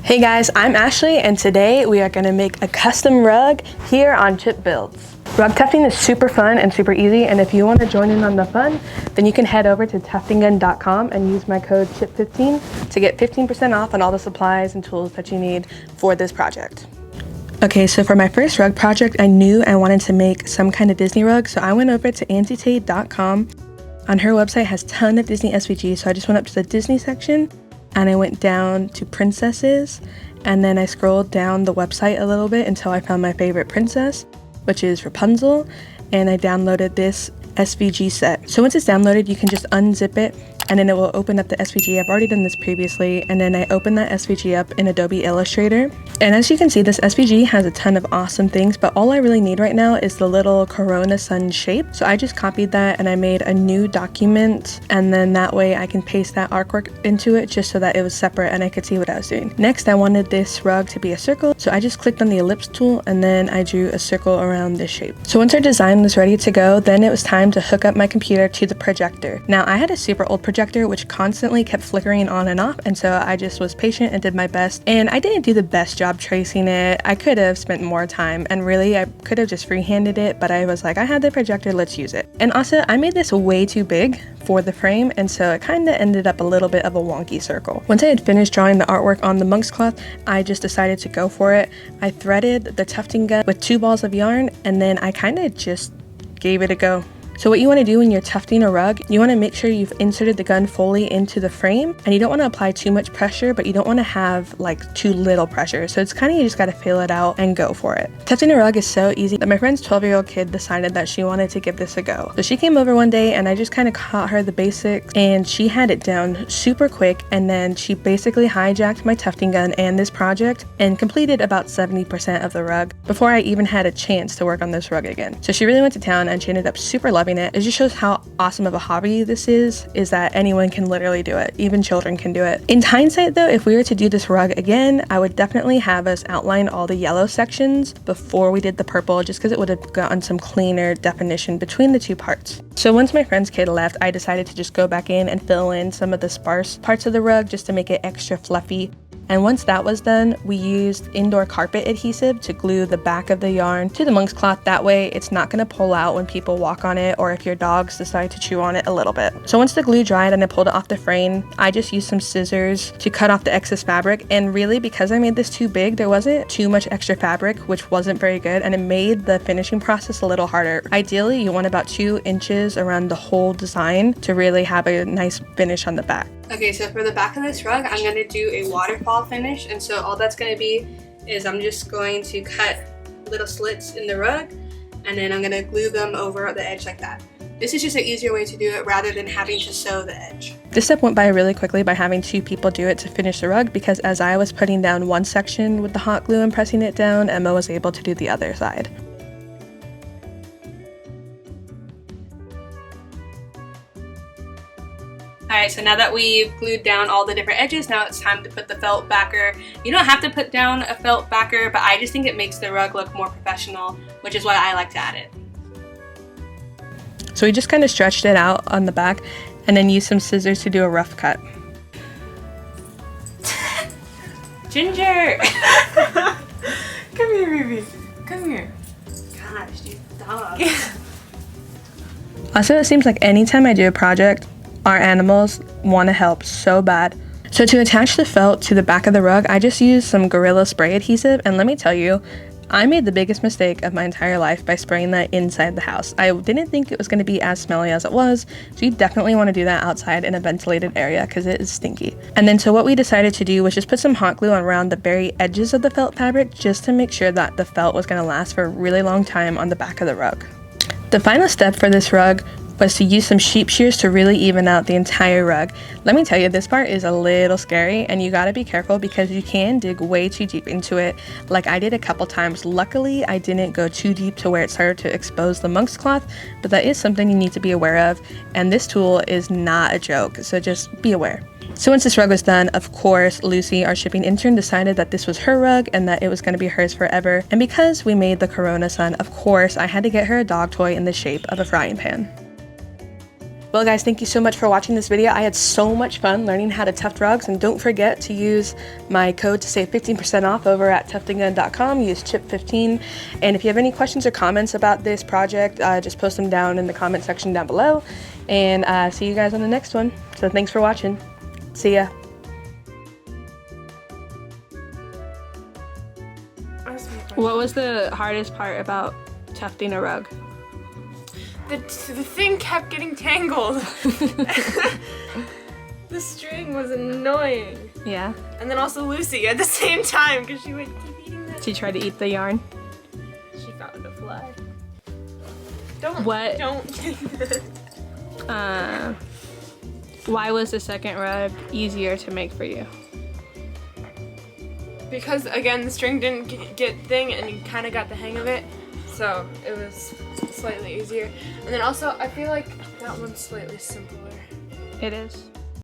Hey guys, I'm Ashley and today we are going to make a custom rug here on Chip Builds. Rug tufting is super fun and super easy, and if you want to join in on the fun, then you can head over to tuftinggun.com and use my code CHIP15 to get 15% off on all the supplies and tools that you need for this project. Okay, so for my first rug project, I knew I wanted to make some kind of Disney rug, so I went over to antitate.com. On her website has a ton of Disney SVG, so I just went up to the Disney section and I went down to princesses, and then I scrolled down the website a little bit until I found my favorite princess, which is Rapunzel, and I downloaded this SVG set. So once it's downloaded, you can just unzip it and then it will open up the SVG. I've already done this previously, and then I opened that SVG up in Adobe Illustrator. And as you can see, this SVG has a ton of awesome things, but all I really need right now is the little Corona sun shape. So I just copied that and I made a new document, and then that way I can paste that artwork into it just so that it was separate and I could see what I was doing. Next, I wanted this rug to be a circle, so I just clicked on the ellipse tool and then I drew a circle around this shape. So once our design was ready to go, then it was time to hook up my computer to the projector. Now I had a super old projector which constantly kept flickering on and off, and so I just was patient and did my best, and I didn't do the best job tracing it. I could have spent more time, and really I could have just freehanded it, but I was like, I had the projector, let's use it. And also I made this way too big for the frame, and so it kind of ended up a little bit of a wonky circle. Once I had finished drawing the artwork on the monk's cloth, I just decided to go for it. I threaded the tufting gun with 2 balls of yarn, and then I kind of just gave it a go. So what you want to do when you're tufting a rug, you want to make sure you've inserted the gun fully into the frame, and you don't want to apply too much pressure, but you don't want to have like too little pressure. So it's kind of, you just got to feel it out and go for it. Tufting a rug is so easy that my friend's 12-year-old kid decided that she wanted to give this a go. So she came over one day and I just kind of taught her the basics, and she had it down super quick, and then she basically hijacked my tufting gun and this project and completed about 70% of the rug before I even had a chance to work on this rug again. So she really went to town and she ended up super loving it. It just shows how awesome of a hobby this is that anyone can literally do it. Even children can do it. In hindsight though, if we were to do this rug again, I would definitely have us outline all the yellow sections before we did the purple, just because it would have gotten some cleaner definition between the two parts. So once my friend's kid left, I decided to just go back in and fill in some of the sparse parts of the rug just to make it extra fluffy. And once that was done, we used indoor carpet adhesive to glue the back of the yarn to the monk's cloth. That way it's not going to pull out when people walk on it, or if your dogs decide to chew on it a little bit. So once the glue dried and I pulled it off the frame, I just used some scissors to cut off the excess fabric. And really, because I made this too big, there wasn't too much extra fabric, which wasn't very good, and it made the finishing process a little harder. Ideally, you want about 2 inches around the whole design to really have a nice finish on the back. Okay, so for the back of this rug, I'm going to do a waterfall finish, and so all that's going to be is I'm just going to cut little slits in the rug, and then I'm going to glue them over the edge like that. This is just an easier way to do it rather than having to sew the edge. This step went by really quickly by having 2 people do it to finish the rug, because as I was putting down one section with the hot glue and pressing it down, Emma was able to do the other side. Alright, so now that we've glued down all the different edges, now it's time to put the felt backer. You don't have to put down a felt backer, but I just think it makes the rug look more professional, which is why I like to add it. So we just kind of stretched it out on the back and then used some scissors to do a rough cut. Ginger! Come here, baby. Come here. Gosh, dude, dog. Also, it seems like anytime I do a project, our animals want to help so bad. So to attach the felt to the back of the rug, I just used some Gorilla Spray adhesive, and let me tell you, I made the biggest mistake of my entire life by spraying that inside the house. I didn't think it was going to be as smelly as it was, so you definitely want to do that outside in a ventilated area because it is stinky. And then so what we decided to do was just put some hot glue around the very edges of the felt fabric just to make sure that the felt was going to last for a really long time on the back of the rug. The final step for this rug was to use some sheep shears to really even out the entire rug. Let me tell you, this part is a little scary, and you gotta be careful because you can dig way too deep into it, like I did a couple times. Luckily, I didn't go too deep to where it started to expose the monk's cloth, but that is something you need to be aware of, and this tool is not a joke, so just be aware. So once this rug was done, of course, Lucy, our shipping intern, decided that this was her rug and that it was going to be hers forever. And because we made the Corona sun, of course, I had to get her a dog toy in the shape of a frying pan. Well guys, thank you so much for watching this video. I had so much fun learning how to tuft rugs, and don't forget to use my code to save 15% off over at tuftinggun.com. Use CHIP15. And if you have any questions or comments about this project, just post them down in the comment section down below. And see you guys on the next one. So thanks for watching. See ya. What was the hardest part about tufting a rug? The thing kept getting tangled. The string was annoying. Yeah. And then also Lucy at the same time because she would keep eating that. She tried to eat the yarn. She found a fly. Don't. Why was the second rug easier to make for you? Because again, the string didn't get thing, and you kind of got the hang of it, so it was slightly easier. And then also, I feel like that one's slightly simpler. It is.